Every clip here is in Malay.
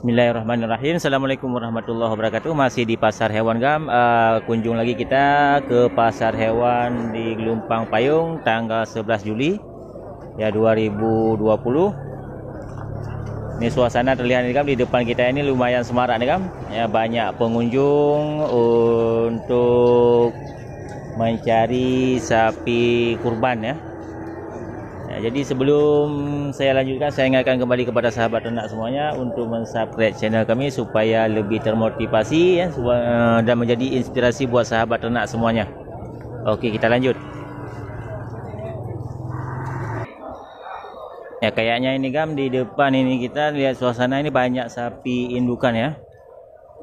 Bismillahirrahmanirrahim. Assalamualaikum warahmatullahi wabarakatuh. Masih di pasar hewan gam. Kunjung lagi kita ke pasar hewan di Gelumpang Payung tanggal 11 Juli ya 2020. Ini suasana terlihat nih gam, di depan kita ini lumayan semarak nih gam. Ya, banyak pengunjung untuk mencari sapi kurban ya. Jadi sebelum saya lanjutkan, saya ingatkan kembali kepada sahabat ternak semuanya untuk mensubscribe channel kami supaya lebih termotivasi ya, dan menjadi inspirasi buat sahabat ternak semuanya. Oke, kita lanjut. Ya, kayaknya ini gam, di depan ini kita lihat suasana ini banyak sapi indukan ya.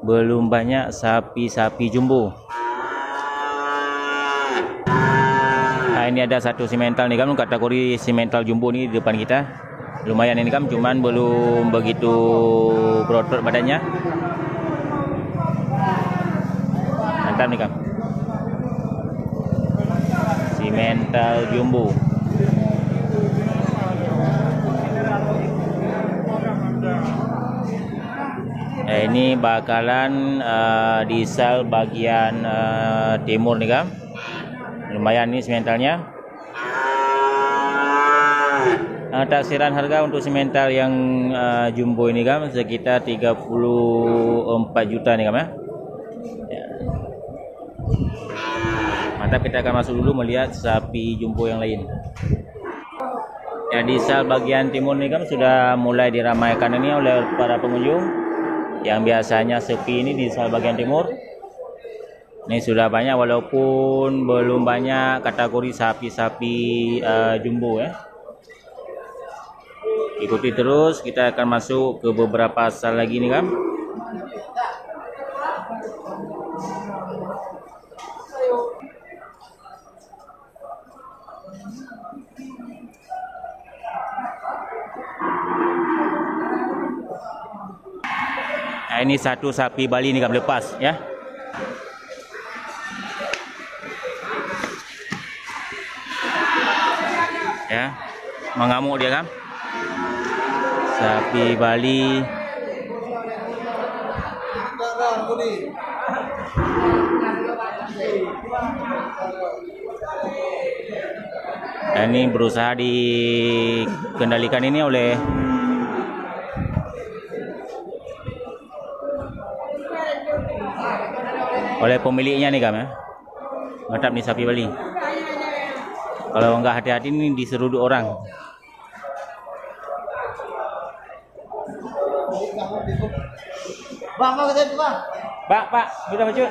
Belum banyak sapi-sapi jumbo. Nah, ini ada satu simental nih gam, kategori simental jumbo nih di depan kita. Lumayan ini gam, cuman belum begitu berotot badannya. Mantap nih gam. Simental jumbo. Ini bakalan di sel bagian timur nih gam. Lumayan nih simentalnya. Taksiran harga untuk simental yang jumbo ini gam sekitar 34 juta nih gam ya. Mantap, kita akan masuk dulu melihat sapi jumbo yang lain. Ya, di sel bagian timur nih gam sudah mulai diramaikan ini oleh para pengunjung. Yang biasanya sepi ini di sel bagian timur. Ini sudah banyak, walaupun belum banyak kategori sapi-sapi jumbo ya. Ikuti terus, kita akan masuk ke beberapa sel lagi nih kan. Nah, ini satu sapi Bali nih kan lepas ya. Ya, mengamuk dia kan, sapi Bali. Dan ini berusaha dikendalikan ini oleh pemiliknya nih kan ya. Mantap nih sapi Bali. Kalau nggak hati-hati ini diseruduk orang. Pak, sudah maju.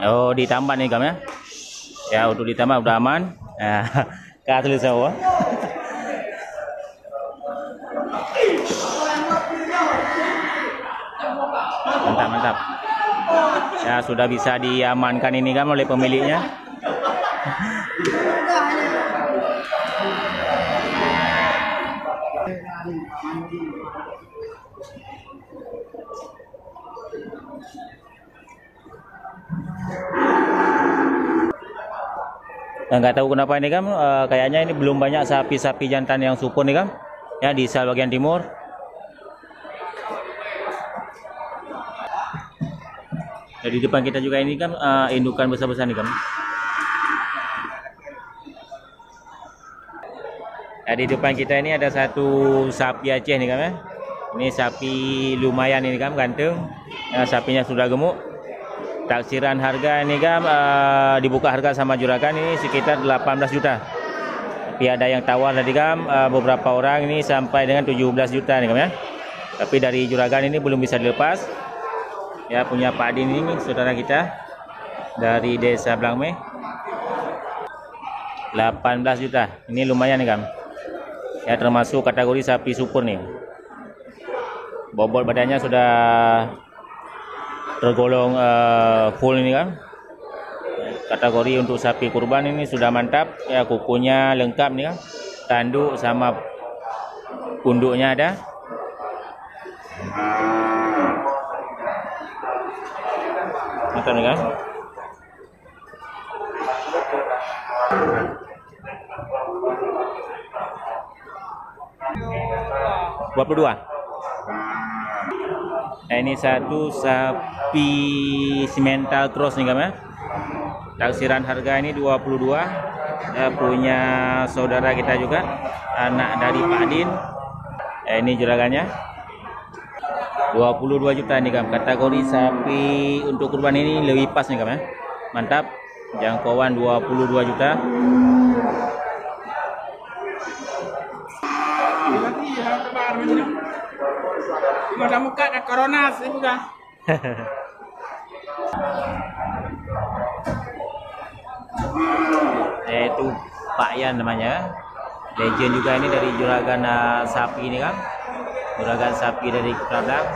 Oh, ditambah nih gam ya. Ya, untuk ditambah udah aman. Nah, katul semua. Mantap. Ya, sudah bisa diamankan ini gam oleh pemiliknya. Nggak tahu kenapa ini kan, kayaknya ini belum banyak sapi-sapi jantan yang supur nih kan ya di sel bagian timur. Ya, di depan kita juga ini kan indukan besar-besar nih kan. Ya, di depan kita ini ada satu sapi Aceh nih kan ya. Ini sapi lumayan ini kan, ganteng ya, sapinya sudah gemuk. Taksiran harga ini kan dibuka harga sama juragan ini sekitar 18 juta. Tapi ada yang tawar tadi kan beberapa orang ini sampai dengan 17 juta nih kan ya. Tapi dari juragan ini belum bisa dilepas. Ya, punya Pak Adin ini saudara kita dari Desa Blangmeh. 18 juta. Ini lumayan nih kan. Ya, termasuk kategori sapi supur nih. Bobot badannya sudah tergolong full ini kan. kategori untuk sapi kurban ini sudah mantap ya, kukunya lengkap nih kan, tanduk sama punduknya ada. Mantap nih kan. $22. Nah, ini satu sapi simental cross nih kan. Taksiran harga ini 22. Punya saudara kita juga, anak dari Pak Din. Ini juragannya 22 juta nih kan. Kategori sapi untuk kurban ini lebih pas nih kan. Mantap. Jangkauan 22 juta. Masa muka ada corona sih bukan? Yaitu Pak Yan namanya, legend juga ini dari juragan sapi ini kan, juragan sapi dari Kepradang.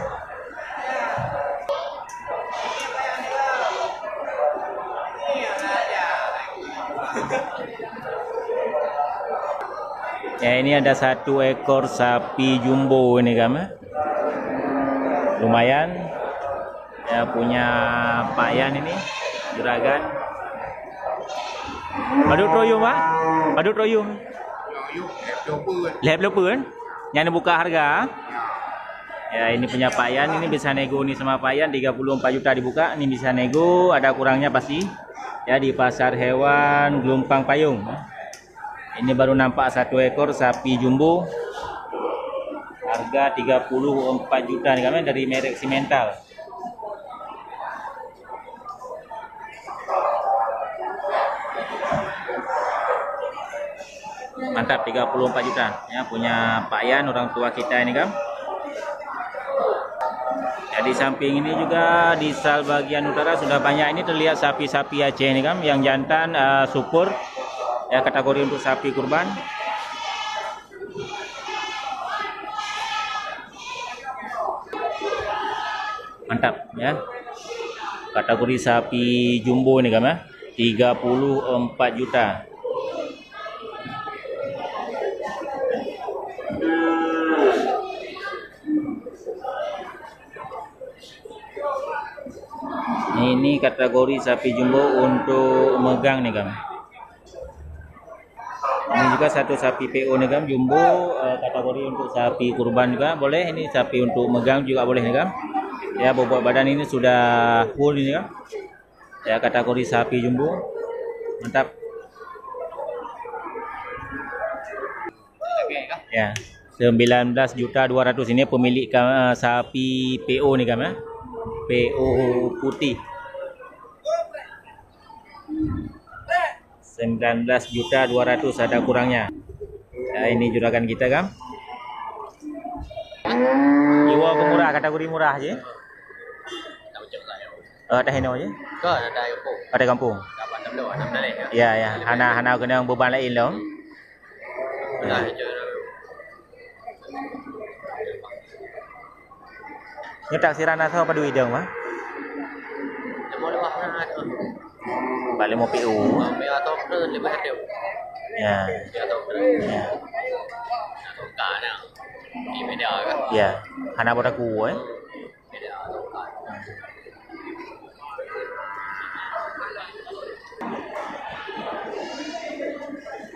Ya, ini ada satu ekor sapi jumbo ini kan, lumayan ya, punya Pak Yan ini juragan. Badut royong Pak, badut royong. Lep lepen, yang buka harga. Ya, ini punya Pak Yan, ini bisa nego nih sama Pak Yan, 34 juta dibuka, ini bisa nego, ada kurangnya pasti. Ya, di pasar hewan Gelumpang Payung. Ini baru nampak satu ekor sapi jumbo. Harga 34 juta nih kan, dari merek Simental. Mantap, 34 juta ya, punya Pak Yan, orang tua kita ini kan. Ya, di samping ini juga di sal bagian utara sudah banyak ini terlihat sapi-sapi Aceh ini kan, yang jantan super ya, kategori untuk sapi kurban. Mantap ya, kategori sapi jumbo ini kan ya, 34 juta. Ini kategori sapi jumbo untuk megang nih kan. Ini juga satu sapi PO nih kan, jumbo, kategori untuk sapi kurban juga boleh. Ini sapi untuk megang juga boleh nih kan. Ya, bobot badan ini sudah full ini kan. Ya, kategori sapi jumbo. Mantap. Ya, 19.200.000 ini pemilik sapi PO nih kan ya. PO putih. 19.200.000 ada kurangnya. Ya, ini juragan kita kan. Jiwa pemurah, kategori murah aja. Ada heno aja. Ada kampung. Ya ya, hana kena beban lain loh. Ini taksiran atau apa duit dong, mah? Balik mau PU. Ya. Ya. Hana boda ku eh.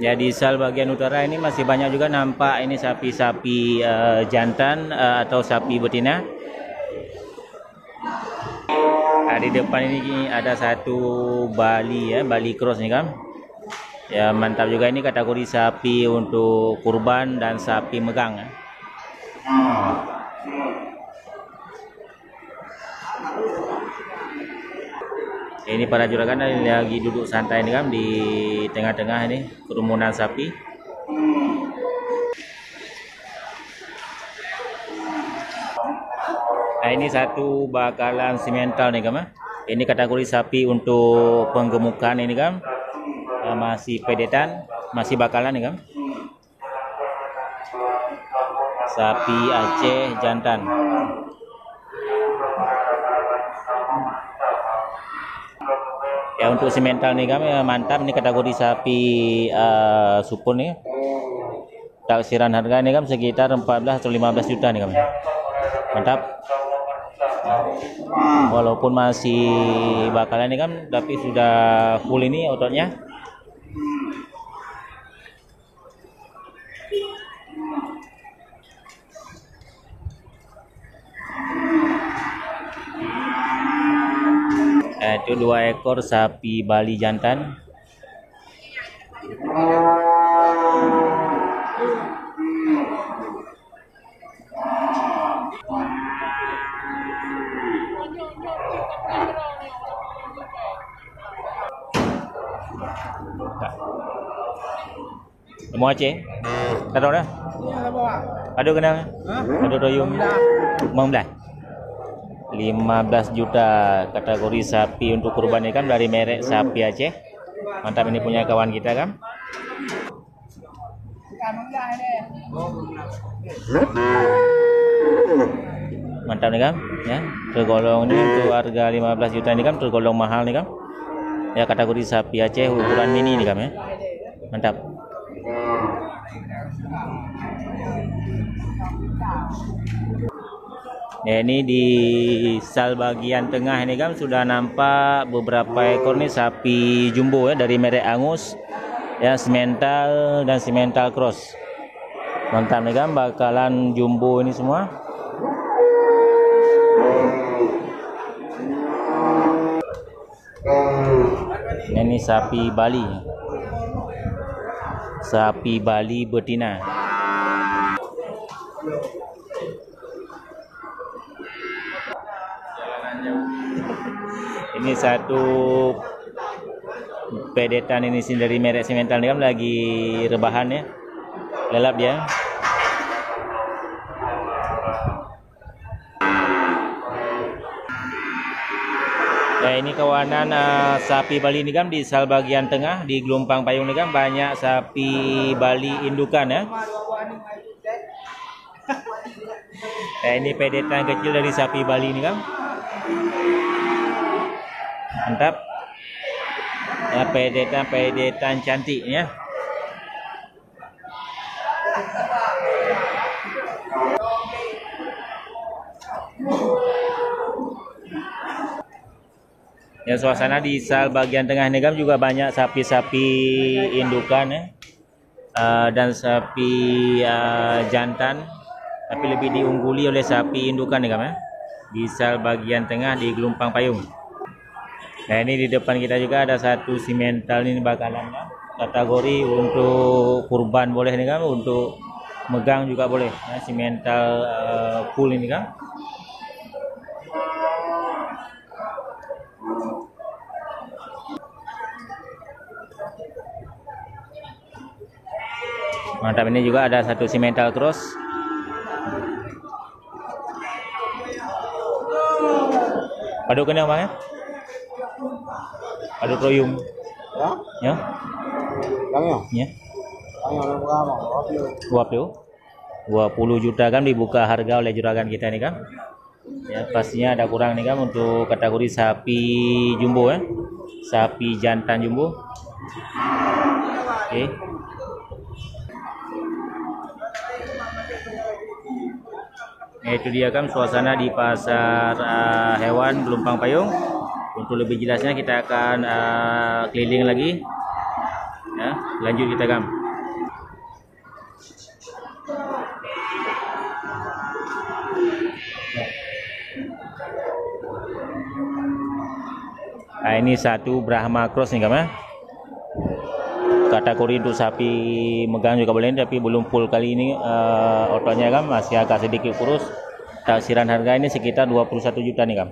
Ya, di sal bagian utara ini masih banyak juga nampak ini sapi-sapi jantan atau sapi betina. Di depan ini ada satu Bali ya, Bali cross nih kan. Ya, mantap juga ini kategori sapi untuk kurban dan sapi megang ya. Ini para juragan lagi duduk santai nih kan di tengah-tengah ini kerumunan sapi. Nah, ini satu bakalan simental nih kan. Ini kategori sapi untuk penggemukan ini kan. Masih pedetan, masih bakalan nih kan. Sapi Aceh jantan. Ya, Ya untuk simental nih kami mantap, ini kategori sapi supun nih. Taksiran harga ini kan sekitar 14 atau 15 juta nih kami. Mantap. Walaupun masih bakalan ini kan, tapi sudah full ini ototnya. Itu 2 ekor sapi Bali jantan. Mau Aceh? Taruh dah. Aduh kenal? Aduh royong. 15 juta kategori sapi untuk kurban ini kan dari merek sapi Aceh. Mantap, ini punya kawan kita kan. Mantap nih kan, ya. Tergolong ini untuk harga 15 juta ini kan tergolong mahal nih kan. Ya kategori sapi Aceh ukuran mini nih kan ya. Mantap. Ya, ini di sal bagian tengah ini kan sudah nampak beberapa ekor nih sapi jumbo ya dari merek Angus ya, simental dan simental cross. Mantap nih kan, bakalan jumbo ini semua. Ini sapi Bali, sapi Bali betina. Ini satu pedetan ini dari merek simental ini kan lagi rebahan ya, lelap dia. Nah ini kawanan sapi Bali ini kan di sal bagian tengah di Gelompang Payung ini kan banyak sapi Bali indukan ya. Nah ini pedetan kecil dari sapi Bali ini kan. Mantap ya, pedetan cantik ya. Ya suasana di sal bagian tengah ini kan juga banyak sapi-sapi indukan ya, dan sapi jantan, tapi lebih diungguli oleh sapi indukan nih kan ya, di sal bagian tengah di Gelompang Payung. Nah ini di depan kita juga ada satu simental ini bakalan kategori untuk kurban boleh nih kan, untuk megang juga boleh ya, simental full ini kan. Mantap, ini juga ada satu simental cross. Padu kena bang ya? Padu royong. Ya? Ya? Yang Ya. Yang berapa? 20 juta kan dibuka harga oleh juragan kita nih kan. Ya pastinya ada kurang nih kan untuk kategori sapi jumbo ya. Sapi jantan jumbo. Oke. Nah, itu dia kan suasana di pasar hewan Gelompang Payung. Untuk lebih jelasnya kita akan keliling lagi ya, lanjut kita kan. Nah ini satu Brahma Cross nih kan, kategori untuk sapi megang juga boleh, tapi belum full kali ini ototnya kan masih agak sedikit kurus. Taksiran harga ini sekitar 21 juta nih kan.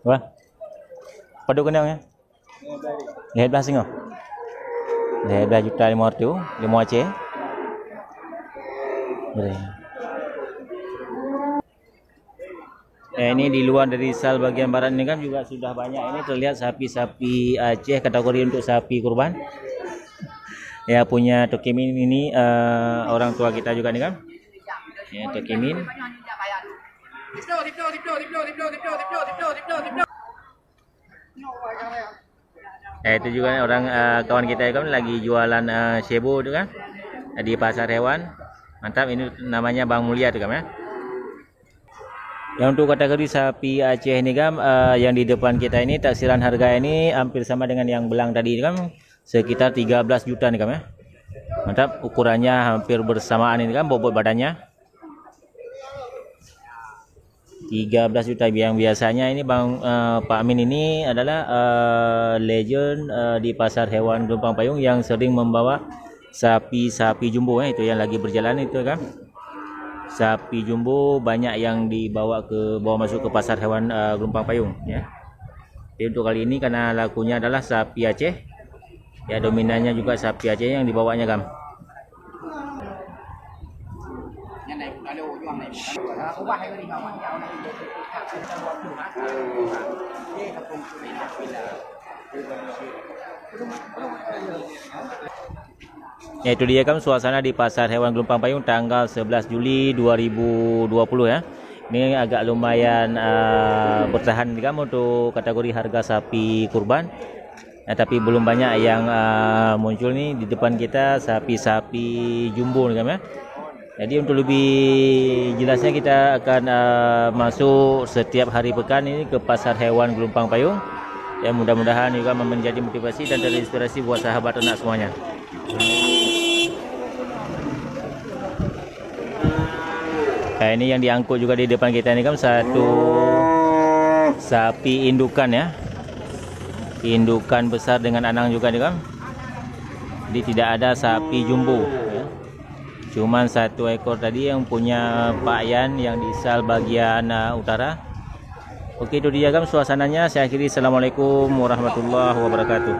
Wah, padu kenal ya? Lihat belas singo. Lihat 2 juta 500, 5 Aceh. Ini di luar dari sal bagian barat ini kan juga sudah banyak ini terlihat sapi-sapi Aceh kategori untuk sapi kurban. Ya punya Tokimin ini orang tua kita juga nih kan. Ya Tokimin. Itu juga orang kawan kita kan lagi jualan shebu itu kan di pasar hewan. Mantap, ini namanya Bang Mulia tuh kan ya. Yang untuk kategori sapi Aceh ini kan yang di depan kita ini taksiran harga ini hampir sama dengan yang belang tadi kan, sekitar 13 juta nih kan ya. Mantap, ukurannya hampir bersamaan ini kan bobot badannya. 13 juta yang biasanya ini Bang Pak Amin ini adalah legend di pasar hewan Gelompang Payung yang sering membawa sapi-sapi jumbo itu yang lagi berjalan itu kan. Sapi jumbo banyak yang dibawa masuk ke pasar hewan Gelompang Payung ya. Jadi untuk kali ini karena lakunya adalah sapi Aceh ya, dominannya juga sapi Aceh yang dibawanya kan. Ya itu dia kan suasana di pasar hewan Gelompang Payung tanggal 11 Juli 2020 ya. Ini agak lumayan bertahan kan untuk kategori harga sapi kurban. Nah, tapi belum banyak yang muncul nih di depan kita sapi-sapi jumbo nih kan ya. Jadi untuk lebih jelasnya kita akan masuk setiap hari pekan ini ke pasar hewan Gelompang Payung. Ya mudah-mudahan juga menjadi motivasi dan terinspirasi buat sahabat ternak semuanya. Nah, ini yang diangkut juga di depan kita ini kan satu sapi indukan ya. Indukan besar dengan anang juga nih kan. Jadi tidak ada sapi jumbo ya. Cuman satu ekor tadi yang punya Pak Yan yang di sal bagian utara. Oke, itu dia kan suasananya. Saya akhiri. Assalamualaikum warahmatullahi wabarakatuh.